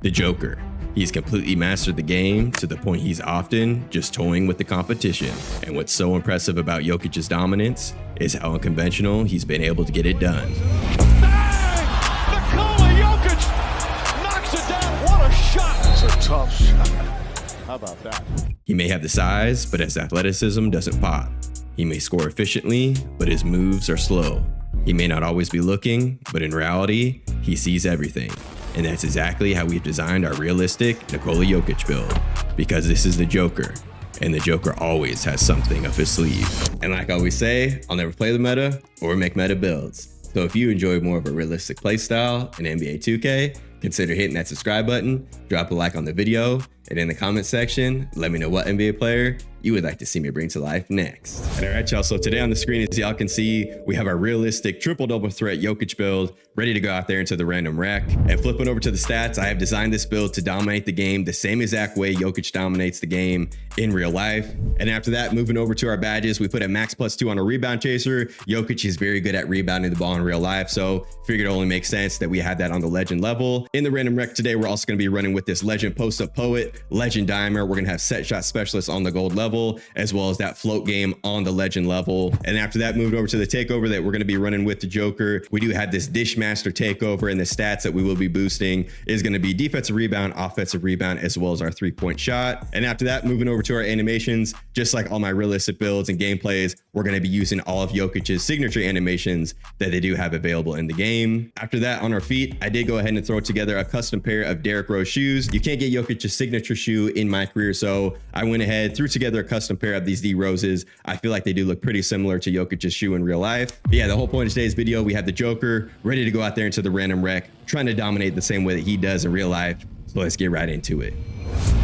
The Joker. He's completely mastered the game to the point he's often just toying with the competition. And what's so impressive about Jokic's dominance is how unconventional he's been able to get it done. Bang! Nikola Jokic knocks it down. What a shot! It's a tough shot. How about that? He may have the size, but his athleticism doesn't pop. He may score efficiently, but his moves are slow. He may not always be looking, but in reality, he sees everything. And that's exactly how we've designed our realistic Nikola Jokic build, because this is the Joker, and the Joker always has something up his sleeve. And like I always say, I'll never play the meta or make meta builds. So if you enjoy more of a realistic playstyle in NBA 2K, consider hitting that subscribe button, drop a like on the video, and in the comment section, let me know what NBA player you would like to see me bring to life next. And all right, y'all, so today on the screen, as y'all can see, we have our realistic triple-double threat Jokic build ready to go out there into the random wreck. And flipping over to the stats, I have designed this build to dominate the game the same exact way Jokic dominates the game in real life. And after that, moving over to our badges, we put a max +2 on a rebound chaser. Jokic is very good at rebounding the ball in real life, so figured it only makes sense that we have that on the legend level. In the random wreck today, we're also going to be running with this legend post-up poet, legend dimer. We're going to have set shot specialist on the gold level, as well as that float game on the legend level. And after that, moved over to the takeover that we're going to be running with the Joker. We do have this Dishmaster takeover, and the stats that we will be boosting is going to be defensive rebound, offensive rebound, as well as our 3-point shot. And after that, moving over to our animations, just like all my realistic builds and gameplays, we're going to be using all of Jokic's signature animations that they do have available in the game. After that, on our feet, I did go ahead and throw together a custom pair of Derrick Rose shoes. You can't get Jokic's signature shoe in my career, so I went ahead, threw together a custom pair of these D Roses. I feel like they do look pretty similar to Jokic's shoe in real life. But yeah, the whole point of today's video, we have the Joker ready to go out there into the random wreck, trying to dominate the same way that he does in real life. So let's get right into it.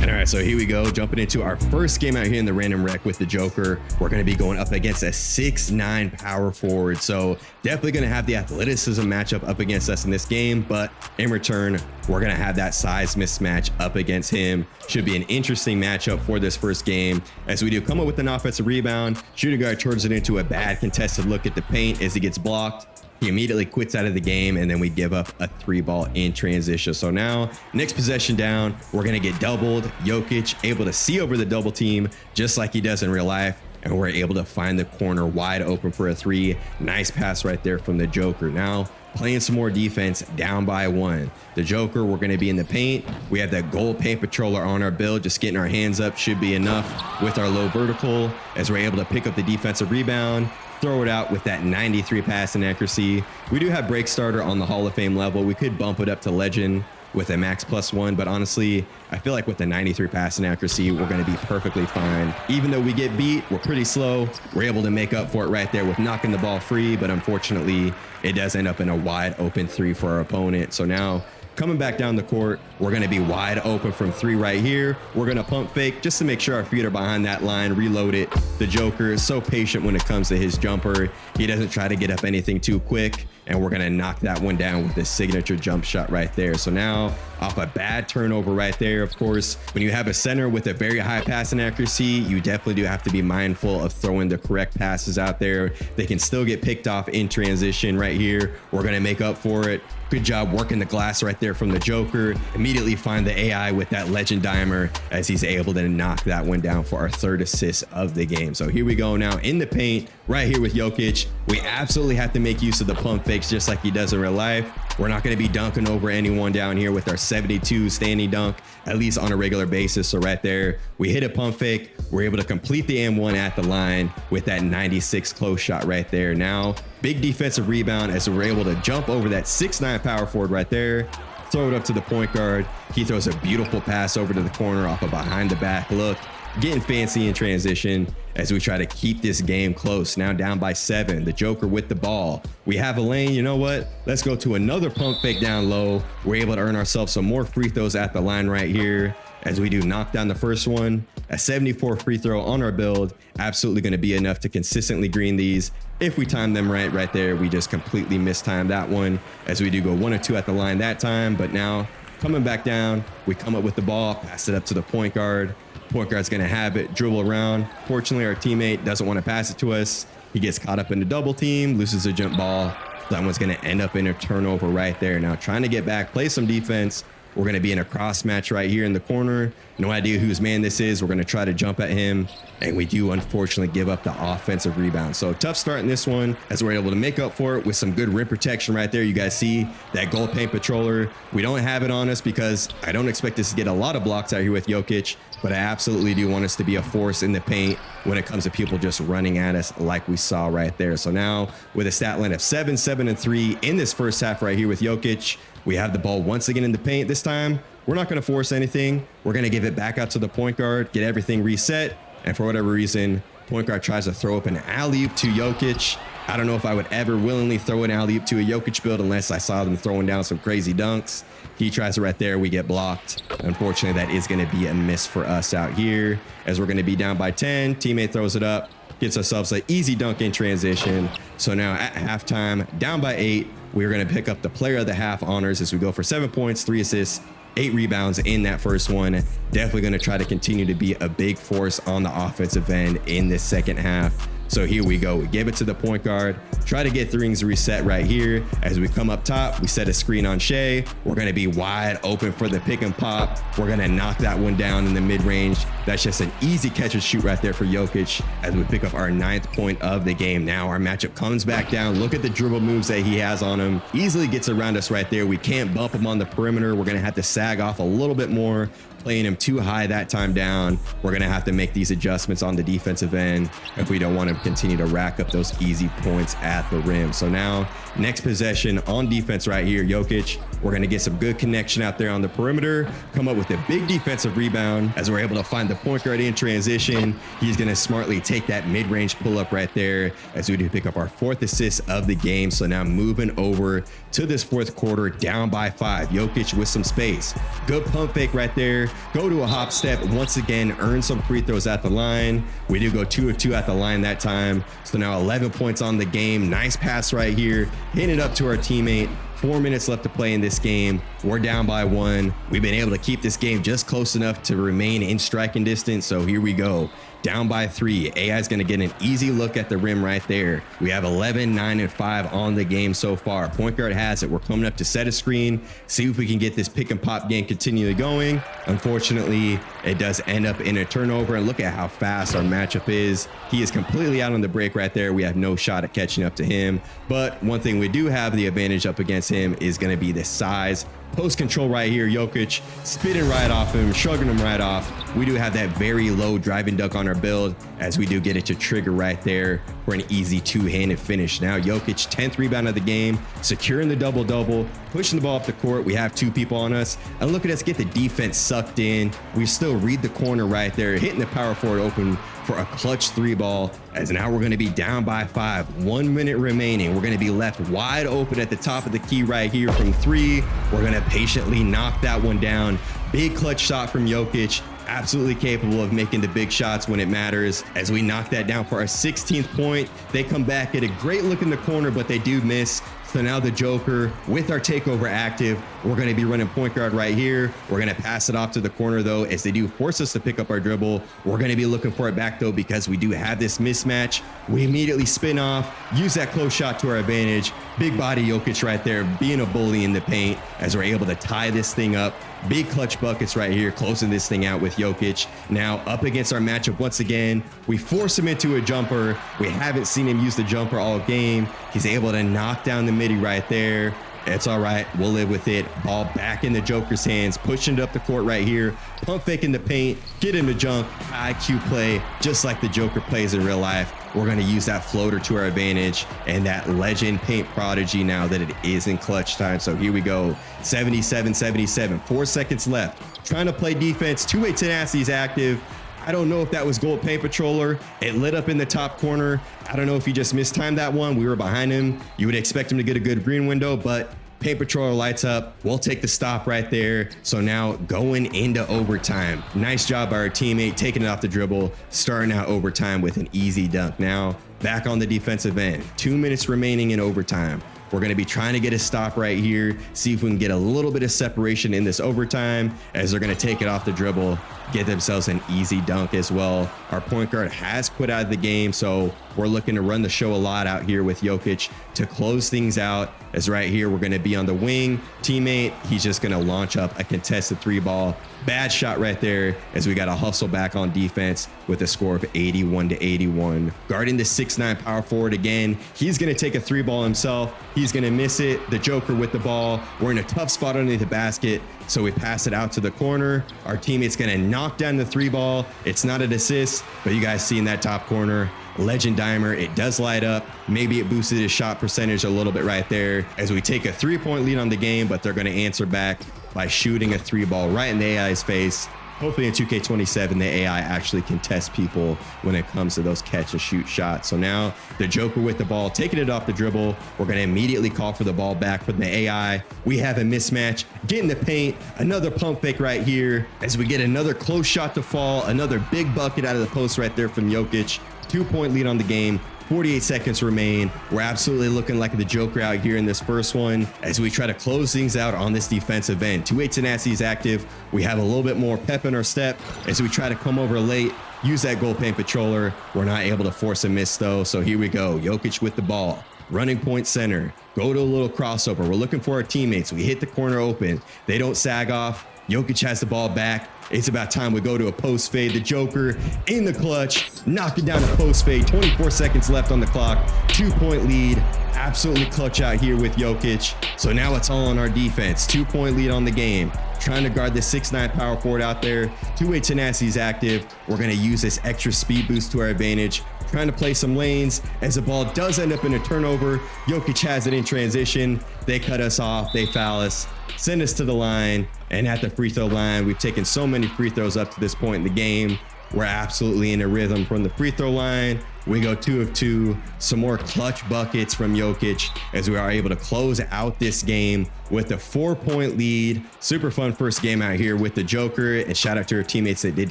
And all right, so here we go, jumping into our first game out here in the random wreck with the Joker. We're going to be going up against a 6'9" power forward, so definitely going to have the athleticism matchup up against us in this game, but in return, we're going to have that size mismatch up against him. Should be an interesting matchup for this first game, as we do come up with an offensive rebound. Shooting guard turns it into a bad contested look at the paint as he gets blocked. He immediately quits out of the game, and then we give up a 3-ball in transition. So now, next possession down, we're going to get doubled. Jokic able to see over the double team just like he does in real life, and we're able to find the corner wide open for a 3. Nice pass right there from the Joker. Now, playing some more defense, down by 1. The Joker, we're going to be in the paint. We have that gold paint patroller on our build. Just getting our hands up should be enough with our low vertical, as we're able to pick up the defensive rebound, throw it out with that 93 passing accuracy. We do have break starter on the Hall of Fame level. We could bump it up to legend with a max +1, but honestly, I feel like with the 93 passing accuracy, we're going to be perfectly fine. Even though we get beat, we're pretty slow. We're able to make up for it right there with knocking the ball free, but unfortunately, it does end up in a wide open 3 for our opponent. So now, coming back down the court, we're going to be wide open from 3 right here. We're going to pump fake just to make sure our feet are behind that line, reload it. The Joker is so patient when it comes to his jumper. He doesn't try to get up anything too quick, and we're going to knock that one down with this signature jump shot right there. So now, off a bad turnover right there, of course, when you have a center with a very high passing accuracy, you definitely do have to be mindful of throwing the correct passes out there. They can still get picked off in transition right here. We're going to make up for it. Good job working the glass right there from the Joker. Immediately find the AI with that legend dimer, as he's able to knock that one down for our 3rd assist of the game. So here we go now in the paint right here with Jokic. We absolutely have to make use of the pump fakes just like he does in real life. We're not going to be dunking over anyone down here with our 72 standing dunk, at least on a regular basis. So right there, we hit a pump fake. We're able to complete the M1 at the line with that 96 close shot right there. Now, big defensive rebound as we're able to jump over that 6'9" power forward right there, throw it up to the point guard. He throws a beautiful pass over to the corner off a behind the back look, getting fancy in transition as we try to keep this game close. Now down by 7, the Joker with the ball. We have a lane, you know what? Let's go to another pump fake down low. We're able to earn ourselves some more free throws at the line right here, as we do knock down the first one. A 74 free throw on our build, absolutely going to be enough to consistently green these. If we time them right there, we just completely mistimed that one, as we do go 1 or 2 at the line that time. But now coming back down, we come up with the ball, pass it up to the point guard. Point guard's going to have it, dribble around. Fortunately, our teammate doesn't want to pass it to us. He gets caught up in the double team, loses a jump ball. That one's going to end up in a turnover right there. Now trying to get back, play some defense. We're going to be in a cross match right here in the corner. No idea whose man this is. We're going to try to jump at him, and we do unfortunately give up the offensive rebound. So tough start in this one, as we're able to make up for it with some good rim protection right there. You guys see that goal paint patroller. We don't have it on us because I don't expect us to get a lot of blocks out here with Jokic, but I absolutely do want us to be a force in the paint when it comes to people just running at us like we saw right there. So now with a stat line of 7, 7, and 3 in this first half right here with Jokic, we have the ball once again in the paint. This time, we're not going to force anything. We're going to give it back out to the point guard, get everything reset, and for whatever reason, point guard tries to throw up an alley-oop to Jokic. I don't know if I would ever willingly throw an alley-oop to a Jokic build unless I saw them throwing down some crazy dunks. He tries it right there. We get blocked. Unfortunately, that is going to be a miss for us out here, as we're going to be down by 10. Teammate throws it up, gets ourselves an easy dunk in transition. So now at halftime, down by 8, we're going to pick up the player of the half honors as we go for 7 points, 3 assists, 8 rebounds in that first one. Definitely going to try to continue to be a big force on the offensive end in this second half. So here we go. We give it to the point guard, try to get things reset right here. As we come up top, we set a screen on Shea. We're going to be wide open for the pick and pop. We're going to knock that one down in the mid-range. That's just an easy catch and shoot right there for Jokic as we pick up our 9th point of the game. Now our matchup comes back down. Look at the dribble moves that he has on him. Easily gets around us right there. We can't bump him on the perimeter. We're going to have to sag off a little bit more. Playing him too high that time down. We're going to have to make these adjustments on the defensive end if we don't want to continue to rack up those easy points at the rim. So now next possession on defense right here, Jokic. We're going to get some good connection out there on the perimeter, come up with a big defensive rebound as we're able to find the point guard in transition. He's going to smartly take that mid-range pull-up right there as we do pick up our 4th assist of the game. So now moving over to this 4th quarter, down by 5. Jokic with some space. Good pump fake right there. Go to a hop step. Once again, earn some free throws at the line. We do go 2 of 2 at the line that time. So now 11 points on the game. Nice pass right here. Hitting it up to our teammate. 4 minutes left to play in this game. We're down by 1. We've been able to keep this game just close enough to remain in striking distance. So here we go. Down by 3. AI is going to get an easy look at the rim right there. We have 11, 9, and 5 on the game so far. Point guard has it. We're coming up to set a screen, see if we can get this pick and pop game continually going. Unfortunately, it does end up in a turnover, and look at how fast our matchup is. He is completely out on the break right there. We have no shot at catching up to him. But one thing we do have the advantage up against him is going to be the size. Post control right here, Jokic spitting right off him, shrugging him right off. We do have that very low driving dunk on our build, as we do get it to trigger right there for an easy 2-handed finish. Now Jokic, 10th rebound of the game, securing the double-double, pushing the ball up the court. We have 2 people on us, and look at us get the defense sucked in. We still read the corner right there, hitting the power forward open for a clutch 3 ball, as now we're going to be down by 5. 1 minute remaining. We're going to be left wide open at the top of the key right here from 3. We're going to patiently knock that one down. Big clutch shot from Jokic. Absolutely capable of making the big shots when it matters. As we knock that down for our 16th point, they come back, get a great look in the corner, but they do miss. So now the Joker with our takeover active, we're going to be running point guard right here. We're going to pass it off to the corner though, as they do force us to pick up our dribble. We're going to be looking for it back though, because we do have this mismatch. We immediately spin off, use that close shot to our advantage. Big body Jokic right there, being a bully in the paint, as we're able to tie this thing up. Big clutch buckets right here, closing this thing out with Jokic. Now up against our matchup once again. We force him into a jumper. We haven't seen him use the jumper all game. He's able to knock down the midi right there. It's all right. We'll live with it. Ball back in the Joker's hands, pushing it up the court right here. Pump fake in the paint, get him to jump. IQ play, just like the Joker plays in real life. We're going to use that floater to our advantage and that legend paint prodigy now that it is in clutch time. So here we go. 77-77, 4 seconds left. Trying to play defense. Two-way tenacity is active. I don't know if that was gold paint patroller. It lit up in the top corner. I don't know if he just mistimed that one. We were behind him. You would expect him to get a good green window, but paint patroller lights up. We'll take the stop right there. So now going into overtime. Nice job by our teammate, taking it off the dribble, starting out overtime with an easy dunk. Now back on the defensive end. 2 minutes remaining in overtime. We're going to be trying to get a stop right here, see if we can get a little bit of separation in this overtime, as they're going to take it off the dribble, get themselves an easy dunk as well. Our point guard has quit quit out of the game. So we're looking to run the show a lot out here with Jokic to close things out. As right here, we're going to be on the wing. Teammate, he's just going to launch up a contested 3-ball. Bad shot right there, as we got to hustle back on defense with a score of 81-81. Guarding the 6'9" power forward again. He's going to take a 3-ball himself. He's going to miss it. The Joker with the ball. We're in a tough spot underneath the basket, so we pass it out to the corner. Our teammate's going to knock down the 3-ball. It's not an assist, but you guys see in that top corner, Legend Dimer, it does light up. Maybe it boosted his shot percentage a little bit right there as we take a 3-point lead on the game, but they're going to answer back by shooting a 3-ball right in the AI's face. Hopefully in 2K27, the AI actually can test people when it comes to those catch and shoot shots. So now the Joker with the ball, taking it off the dribble. We're going to immediately call for the ball back from the AI. We have a mismatch, get in the paint, another pump fake right here as we get another close shot to fall, another big bucket out of the post right there from Jokic. 2-point lead on the game. 48 seconds remain. We're absolutely looking like the Joker out here in this first one as we try to close things out on this defensive end. 2-8 tenacity is active. We have a little bit more pep in our step as we try to come over late, use that goal paint patroller. We're not able to force a miss though. So here we go. Jokic with the ball. Running point center. Go to a little crossover. We're looking for our teammates. We hit the corner open. They don't sag off. Jokic has the ball back. It's about time we go to a post fade. The Joker in the clutch, knocking down a post fade. 24 seconds left on the clock. 2-point lead. Absolutely clutch out here with Jokic. So now it's all on our defense. 2-point lead on the game. Trying to guard the 6'9" power forward out there. 2-way tenacity is active. We're going to use this extra speed boost to our advantage. Trying to play some lanes as the ball does end up in a turnover. Jokic has it in transition. They cut us off. They foul us. Send us to the line. And at the free throw line, we've taken so many free throws up to this point in the game. We're absolutely in a rhythm from the free throw line. We go 2 of 2. Some more clutch buckets from Jokic as we are able to close out this game with a 4-point lead. Super fun first game out here with the Joker. And shout out to our teammates that did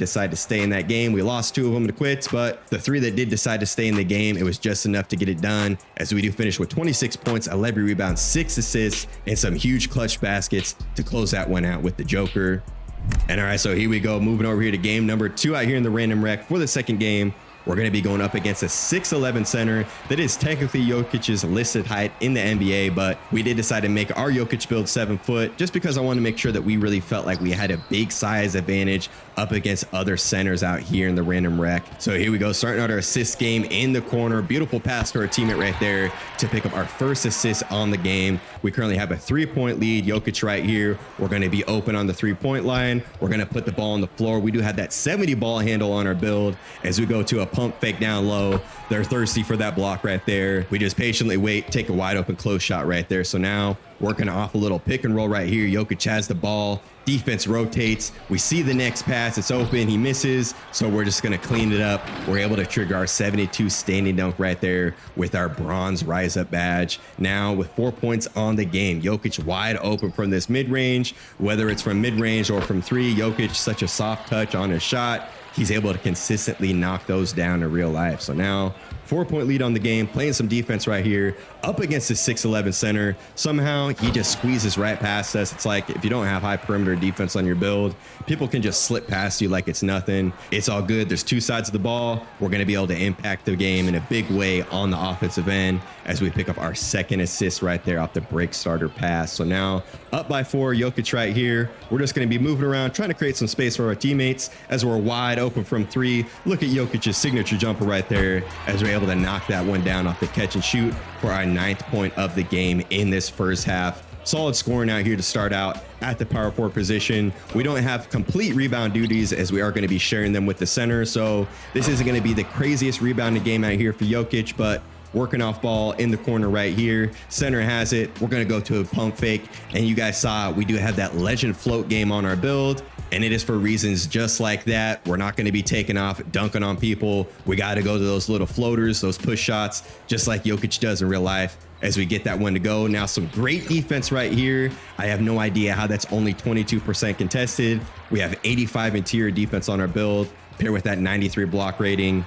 decide to stay in that game. We lost 2 of them to quits, but the 3 that did decide to stay in the game, it was just enough to get it done as we do finish with 26 points, 11 rebounds, 6 assists, and some huge clutch baskets to close that one out with the Joker. And all right, so here we go, moving over here to game number 2 out here in the random rec for the second game. We're going to be going up against a 6'11" center that is technically Jokic's listed height in the NBA, but we did decide to make our Jokic build 7 foot just because I want to make sure that we really felt like we had a big size advantage up against other centers out here in the random rec. So here we go, starting out our assist game in the corner. Beautiful pass to our teammate right there to pick up our first assist on the game. We currently have a 3-point lead. Jokic right here. We're going to be open on the 3-point line. We're going to put the ball on the floor. We do have that 70 ball handle on our build as we go to a pump fake down low. They're thirsty for that block right there. We just patiently wait, take a wide open close shot right there. So now working off a little pick and roll right here. Jokic has the ball. Defense rotates. We see the next pass. It's open. He misses. So we're just going to clean it up. We're able to trigger our 72 standing dunk right there with our bronze rise up badge. Now with 4 points on the game, Jokic wide open from this mid range, whether it's from mid range or from 3. Jokic, such a soft touch on his shot. He's able to consistently knock those down in real life. So now 4-point lead on the game, playing some defense right here up against the 6'11" center. Somehow he just squeezes right past us. It's like if you don't have high perimeter defense on your build, people can just slip past you like it's nothing. It's all good. There's 2 sides of the ball. We're going to be able to impact the game in a big way on the offensive end as we pick up our second assist right there off the break starter pass. So now up by 4, Jokic right here. We're just going to be moving around, trying to create some space for our teammates as we're wide open from 3. Look at Jokic's signature jumper right there as we're able to knock that one down off the catch and shoot for our 9th point of the game in this first half. Solid scoring out here to start out at the power forward position. We don't have complete rebound duties as we are going to be sharing them with the center. So this isn't going to be the craziest rebounding game out here for Jokic, but working off ball in the corner right here. Center has it. We're going to go to a pump fake. And you guys saw we do have that legend float game on our build. And it is for reasons just like that. We're not going to be taking off, dunking on people. We got to go to those little floaters, those push shots, just like Jokic does in real life as we get that one to go. Now some great defense right here. I have no idea how that's only 22% contested. We have 85 interior defense on our build, paired with that 93 block rating.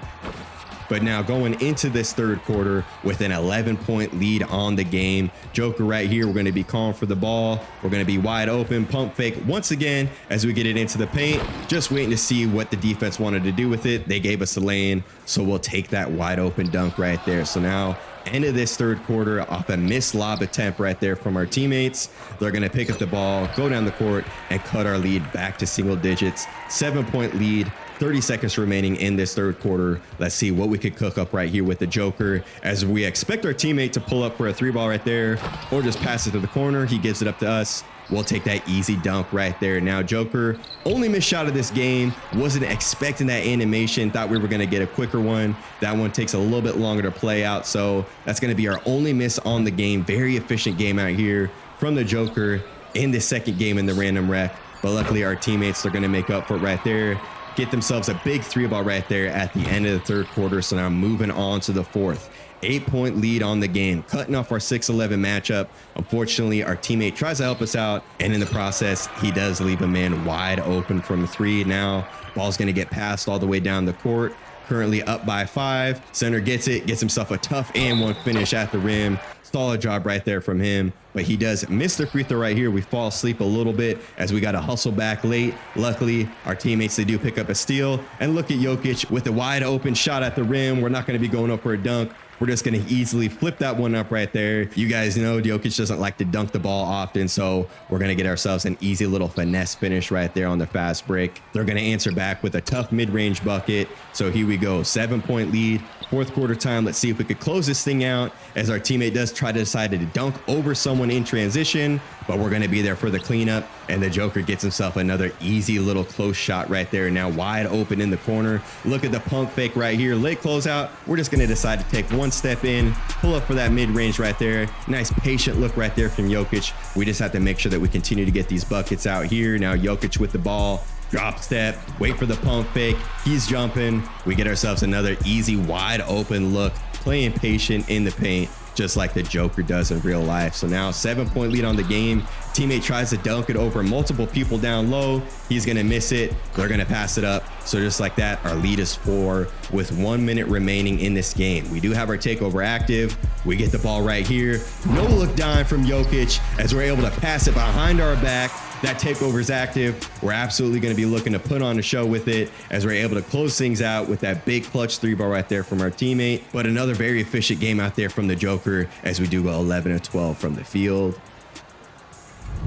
But now going into this third quarter with an 11-point lead on the game. Joker right here, we're going to be calling for the ball. We're going to be wide open, pump fake once again as we get it into the paint. Just waiting to see what the defense wanted to do with it. They gave us a lane, so we'll take that wide open dunk right there. So now end of this third quarter off a missed lob attempt right there from our teammates. They're going to pick up the ball, go down the court, and cut our lead back to single digits. 7-point lead. 30 seconds remaining in this third quarter. Let's see what we could cook up right here with the Joker, as we expect our teammate to pull up for a 3-ball right there, or just pass it to the corner. He gives it up to us. We'll take that easy dunk right there. Now Joker, only missed shot of this game. Wasn't expecting that animation. Thought we were going to get a quicker one. That one takes a little bit longer to play out. So that's going to be our only miss on the game. Very efficient game out here from the Joker in the second game in the random rec. But luckily our teammates, they're going to make up for it right there. Get themselves a big 3-ball right there at the end of the third quarter. So now moving on to the fourth. 8-point lead on the game, cutting off our 6-11 matchup. Unfortunately, our teammate tries to help us out, and in the process, he does leave a man wide open from 3. Now, ball's going to get passed all the way down the court. Currently up by 5. Center gets it, gets himself a tough and one finish at the rim. Solid job right there from him, but he does miss the free throw right here. We fall asleep a little bit as we got to hustle back late. Luckily, our teammates, they do pick up a steal, and look at Jokic with a wide open shot at the rim. We're not going to be going up for a dunk. We're just going to easily flip that one up right there. You guys know Jokic doesn't like to dunk the ball often, so we're going to get ourselves an easy little finesse finish right there on the fast break. They're going to answer back with a tough mid-range bucket. So here we go, 7-point lead, fourth quarter time. Let's see if we could close this thing out, as our teammate does try to decide to dunk over someone in transition, but we're going to be there for the cleanup, and the Joker gets himself another easy little close shot right there. Now wide open in the corner. Look at the pump fake right here. Late closeout. We're just going to decide to take one step in, pull up for that mid-range right there. Nice patient look right there from Jokic. We just have to make sure that we continue to get these buckets out here. Now Jokic with the ball. Drop step, wait for the pump fake. He's jumping. We get ourselves another easy wide open look, playing patient in the paint, just like the Joker does in real life. So now 7-point lead on the game. Teammate tries to dunk it over multiple people down low. He's going to miss it. They're going to pass it up. So just like that, our lead is 4 with 1 minute remaining in this game. We do have our takeover active. We get the ball right here. No look dime from Jokic as we're able to pass it behind our back. That takeover is active. We're absolutely going to be looking to put on a show with it, as we're able to close things out with that big clutch 3-ball right there from our teammate. But another very efficient game out there from the Joker, as we do go 11 of 12 from the field.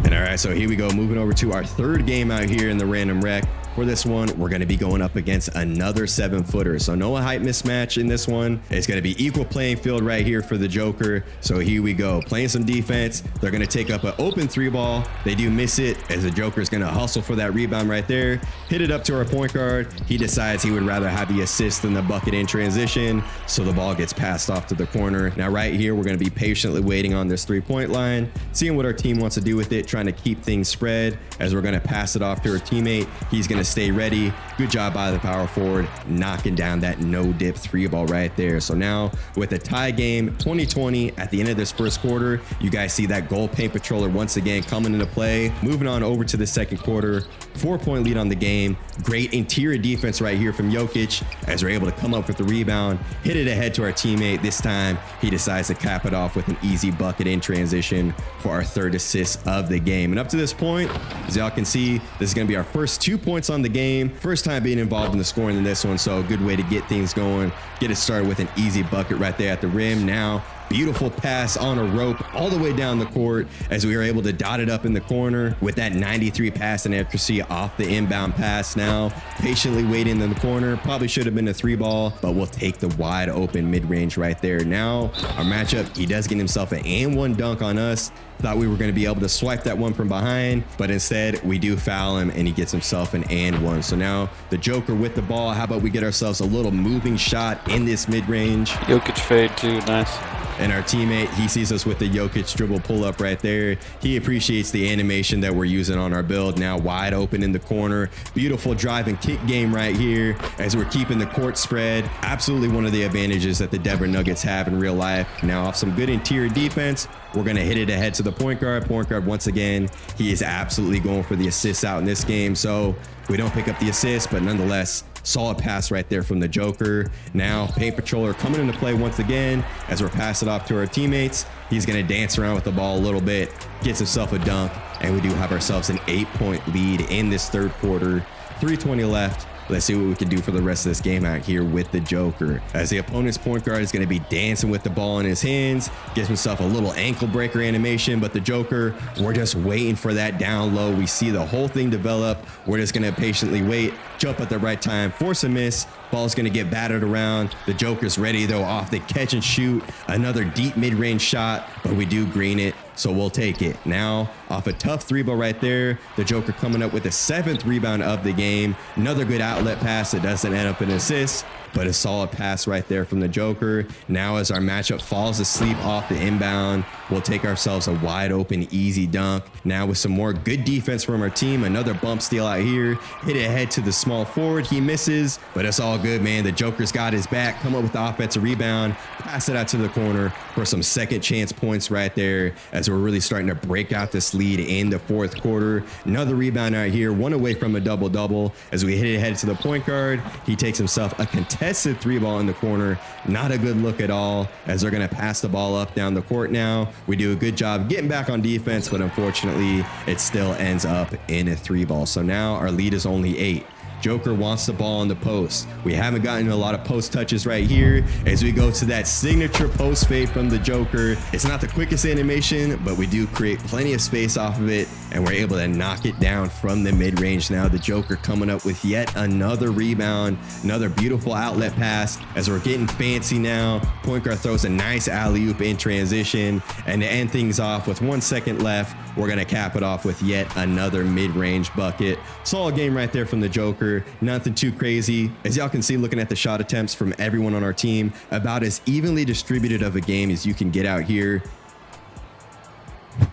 And all right, so here we go, moving over to our third game out here in the random rec. For this one, we're going to be going up against another 7-footer. So no height mismatch in this one. It's going to be equal playing field right here for the Joker. So here we go, playing some defense. They're going to take up an open 3-ball. They do miss it, as the Joker is going to hustle for that rebound right there. Hit it up to our point guard. He decides he would rather have the assist than the bucket in transition. So the ball gets passed off to the corner. Now right here, we're going to be patiently waiting on this 3-point line, seeing what our team wants to do with it, trying to keep things spread, as we're going to pass it off to our teammate. He's going to stay ready. Good job by the power forward, knocking down that no dip 3-ball right there. So now with a tie game, 20-20 at the end of this first quarter, you guys see that goal paint patroller once again coming into play. Moving on over to the second quarter, 4-point lead on the game. Great interior defense right here from Jokic, as we're able to come up with the rebound, hit it ahead to our teammate. This time he decides to cap it off with an easy bucket in transition for our third assist of the game. And up to this point, as y'all can see, this is going to be our first 2 points on the game. First time being involved in the scoring in this one, so a good way to get things going. Get it started with an easy bucket right there at the rim. Now beautiful pass on a rope all the way down the court, as we were able to dot it up in the corner with that 93 passing accuracy off the inbound pass. Now patiently waiting in the corner, probably should have been a 3-ball, but we'll take the wide open mid-range right there. Now our matchup, he does get himself an and one dunk on us. Thought we were going to be able to swipe that one from behind, but instead we do foul him, and he gets himself an and one. So now the Joker with the ball. How about we get ourselves a little moving shot in this mid-range? Jokic fade too, nice. And our teammate, he sees us with the Jokic dribble pull up right there. He appreciates the animation that we're using on our build. Now wide open in the corner. Beautiful drive and kick game right here, as we're keeping the court spread. Absolutely one of the advantages that the Denver Nuggets have in real life. Now off some good interior defense, we're going to hit it ahead to the point guard. Point guard, once again, he is absolutely going for the assists out in this game. So we don't pick up the assist, but nonetheless, Solid pass right there from the Joker. Now paint patroller coming into play once again as we're passing it off to our teammates. He's going to dance around with the ball a little bit, gets himself a dunk, and we do have ourselves an 8-point lead in this third quarter. 3:20 left. Let's see what we can do for the rest of this game out here with the Joker. As the opponent's point guard is going to be dancing with the ball in his hands, gets himself a little ankle breaker animation, but the Joker, we're just waiting for that down low. We see the whole thing develop. We're just going to patiently wait, jump at the right time, force a miss. Ball's going to get battered around. The Joker's ready though off the catch and shoot. Another deep mid-range shot, but we do green it, so we'll take it. Now off a tough 3-ball right there, the Joker coming up with the 7th rebound of the game. Another good outlet pass that doesn't end up in an assist, but a solid pass right there from the Joker. Now as our matchup falls asleep off the inbound, we'll take ourselves a wide open easy dunk. Now with some more good defense from our team, another bump steal out here, hit it ahead to the small forward. He misses, but it's all good, man. The Joker's got his back, come up with the offensive rebound, pass it out to the corner for some second chance points right there as we're really starting to break out this lead in the fourth quarter. Another rebound out here, one away from a double-double as we hit it ahead to the point guard. He takes himself a contested 3-ball in the corner. Not a good look at all as they're going to pass the ball up down the court now. We do a good job getting back on defense, but unfortunately it still ends up in a 3-ball. So now our lead is only 8. Joker wants the ball in the post. We haven't gotten a lot of post touches right here as we go to that signature post fade from the Joker. It's not the quickest animation, but we do create plenty of space off of it, and we're able to knock it down from the mid-range. Now the Joker coming up with yet another rebound, another beautiful outlet pass as we're getting fancy now. Point guard throws a nice alley-oop in transition, and to end things off with 1 second left, we're going to cap it off with yet another mid-range bucket. Solid game right there from the Joker. Nothing too crazy. As y'all can see, looking at the shot attempts from everyone on our team, about as evenly distributed of a game as you can get out here.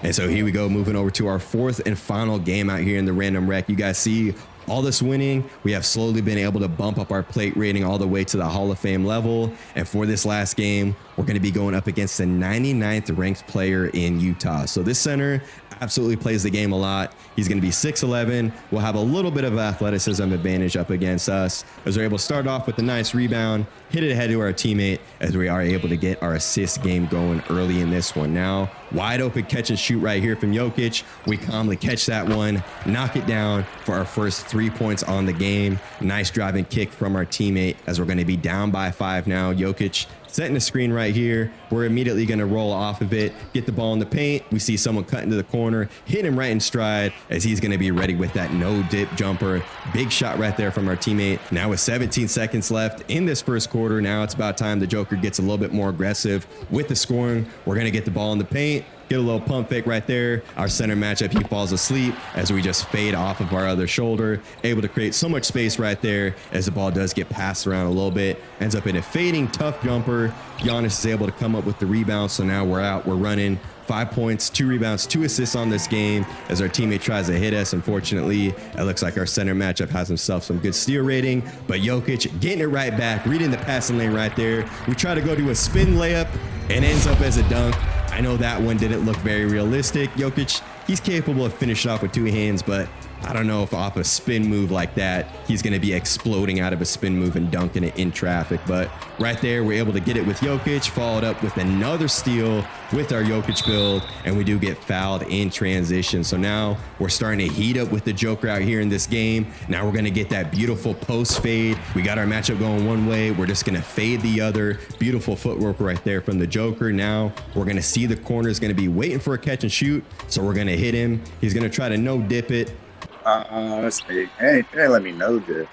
And so here we go, moving over to our fourth and final game out here in the random rec. You guys see all this winning, we have slowly been able to bump up our plate rating all the way to the Hall of Fame level. And for this last game, we're going to be going up against the 99th ranked player in Utah. So this center absolutely plays the game a lot. He's going to be 6'11". We'll have a little bit of athleticism advantage up against us as we're able to start off with a nice rebound, hit it ahead to our teammate as we are able to get our assist game going early in this one. Now, wide open catch and shoot right here from Jokic. We calmly catch that one, knock it down for our first 3 points on the game. Nice driving kick from our teammate as we're going to be down by 5 now. Jokic setting the screen right here. We're immediately going to roll off of it, get the ball in the paint. We see someone cut into the corner, hit him right in stride as he's going to be ready with that no dip jumper. Big shot right there from our teammate. Now with 17 seconds left in this first quarter, now it's about time the Joker gets a little bit more aggressive with the scoring. We're going to get the ball in the paint, get a little pump fake right there. Our center matchup, he falls asleep as we just fade off of our other shoulder, able to create so much space right there as the ball does get passed around a little bit. Ends up in a fading tough jumper. Giannis is able to come up with the rebound, so now we're out. We're running 5 points, 2 rebounds, 2 assists on this game as our teammate tries to hit us. Unfortunately, it looks like our center matchup has himself some good steal rating, but Jokic getting it right back, reading the passing lane right there. We try to go to a spin layup and ends up as a dunk. I know that one didn't look very realistic. Jokic, he's capable of finishing off with 2 hands, but I don't know if off a spin move like that, he's going to be exploding out of a spin move and dunking it in traffic. But right there, we're able to get it with Jokic, followed up with another steal with our Jokic build, and we do get fouled in transition. So now we're starting to heat up with the Joker out here in this game. Now we're going to get that beautiful post fade. We got our matchup going one way. We're just going to fade the other. Beautiful footwork right there from the Joker. Now we're going to see the corner is going to be waiting for a catch and shoot. So we're going to hit him. He's going to try to no dip it. That's big. Hey, let me know that.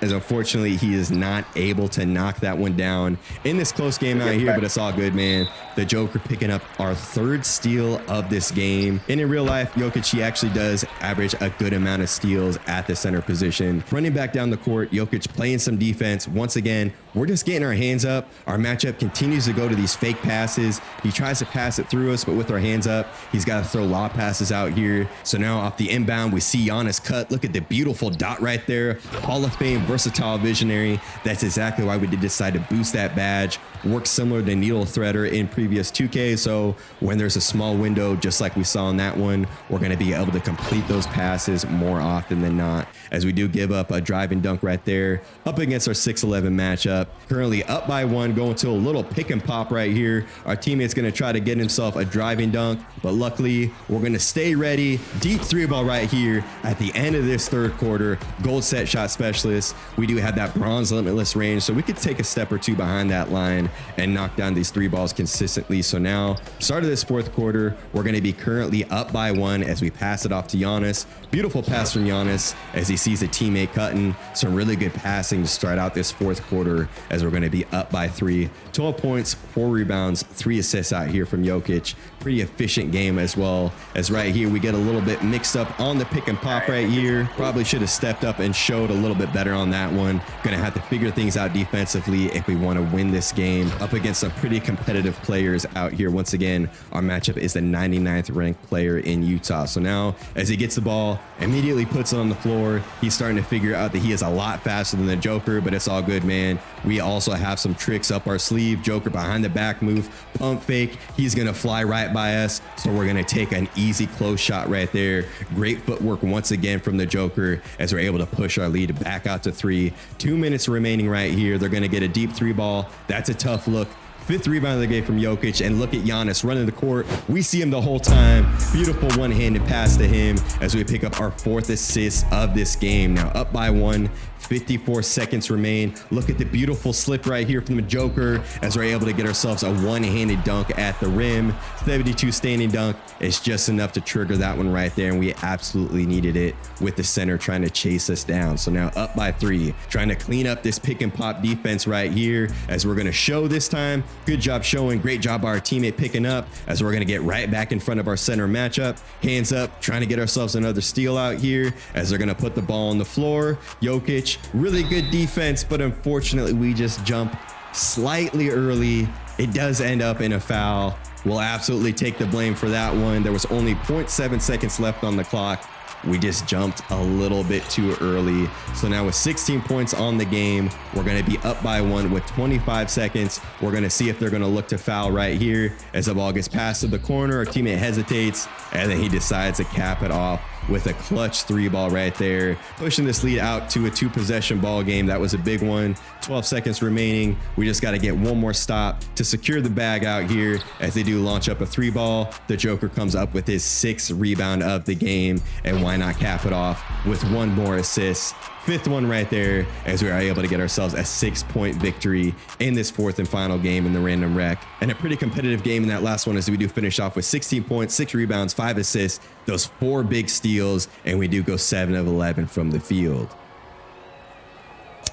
As unfortunately, he is not able to knock that one down in this close game out here, but it's all good, man. The Joker picking up our 3rd steal of this game. And in real life, Jokic, he actually does average a good amount of steals at the center position. Running back down the court, Jokic playing some defense. Once again, we're just getting our hands up. Our matchup continues to go to these fake passes. He tries to pass it through us, but with our hands up, he's got to throw lob passes out here. So now off the inbound, we see Giannis cut. Look at the beautiful dot right there. Hall of Fame versatile visionary. That's exactly why we did decide to boost that badge. Works similar to Needle Threader in previous 2K. So when there's a small window, just like we saw in that one, we're going to be able to complete those passes more often than not, as we do give up a drive and dunk right there up against our 6'11 matchup. Currently up by 1, going to a little pick and pop right here. Our teammate's going to try to get himself a driving dunk, but luckily we're going to stay ready. Deep 3-ball right here at the end of this third quarter. Gold set shot specialist. We do have that bronze limitless range, so we could take a step or two behind that line and knock down these 3 balls consistently. So now, start of this fourth quarter, we're going to be currently up by 1 as we pass it off to Giannis. Beautiful pass from Giannis as he sees a teammate cutting. Some really good passing to start out this fourth quarter as we're going to be up by 3. 12 points, 4 rebounds, 3 assists out here from Jokic. Pretty efficient game as well, as right here we get a little bit mixed up on the pick and pop right here. Probably should have stepped up and showed a little bit better on that one. Gonna have to figure things out defensively if we want to win this game up against some pretty competitive players out here. Once again, our matchup is the 99th ranked player in Utah. So now as he gets the ball, immediately puts it on the floor. He's starting to figure out that he is a lot faster than the Joker, but it's all good, man. We also have some tricks up our sleeve. Joker behind the back move, pump fake. He's gonna fly right by us, so we're gonna take an easy close shot right there. Great footwork once again from the Joker as we're able to push our lead back out to 3. 2 minutes remaining right here. They're gonna get a deep 3 ball. That's a tough look. 5th rebound of the game from Jokic, and look at Giannis running the court. We see him the whole time. Beautiful one-handed pass to him as we pick up our 4th assist of this game. Now up by 1. 54 seconds remain. Look at the beautiful slip right here from the Joker as we're able to get ourselves a one-handed dunk at the rim. 72 standing dunk. It's just enough to trigger that one right there, and we absolutely needed it with the center trying to chase us down. So now up by 3, trying to clean up this pick and pop defense right here as we're going to show this time. Good job showing. Great job by our teammate picking up as we're going to get right back in front of our center matchup. Hands up, trying to get ourselves another steal out here as they're going to put the ball on the floor. Jokic, really good defense, but unfortunately we just jump slightly early. It does end up in a foul. We'll absolutely take the blame for that one. There was only 0.7 seconds left on the clock. We just jumped a little bit too early. So now with 16 points on the game, we're going to be up by 1 with 25 seconds. We're going to see if they're going to look to foul right here as the ball gets passed to the corner. Our teammate hesitates, and then he decides to cap it off with a clutch 3 ball right there, pushing this lead out to a 2-possession ball game. That was a big one. 12 seconds remaining. We just got to get one more stop to secure the bag out here as they do launch up a 3 ball. The Joker comes up with his 6th rebound of the game, and why not cap it off with 1 more assist? 5th one right there as we are able to get ourselves a 6-point victory in this 4th and final game in the random rec. And a pretty competitive game in that last one as we do finish off with 16 points, 6 rebounds, 5 assists, those 4 big steals, and we do go 7 of 11 from the field.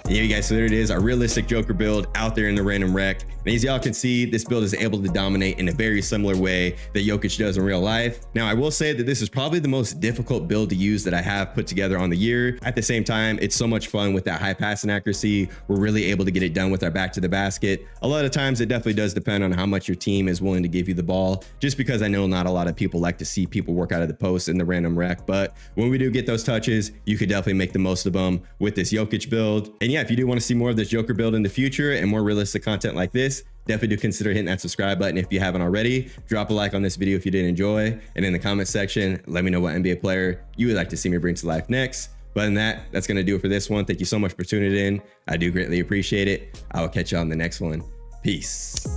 Yeah, you guys, so there it is, our realistic Joker build out there in the random rec. And as y'all can see, this build is able to dominate in a very similar way that Jokic does in real life. Now, I will say that this is probably the most difficult build to use that I have put together on the year. At the same time, it's so much fun with that high passing accuracy. We're really able to get it done with our back to the basket. A lot of times, it definitely does depend on how much your team is willing to give you the ball, just because I know not a lot of people like to see people work out of the post in the random rec. But when we do get those touches, you could definitely make the most of them with this Jokic build. And yeah, if you do want to see more of this Joker build in the future and more realistic content like this, definitely do consider hitting that subscribe button if you haven't already. Drop a like on this video if you did enjoy, and in the comment section, let me know what NBA player you would like to see me bring to life next. But than that, that's going to do it for this one. Thank you so much for tuning in. I do greatly appreciate it. I will catch you on the next one. Peace.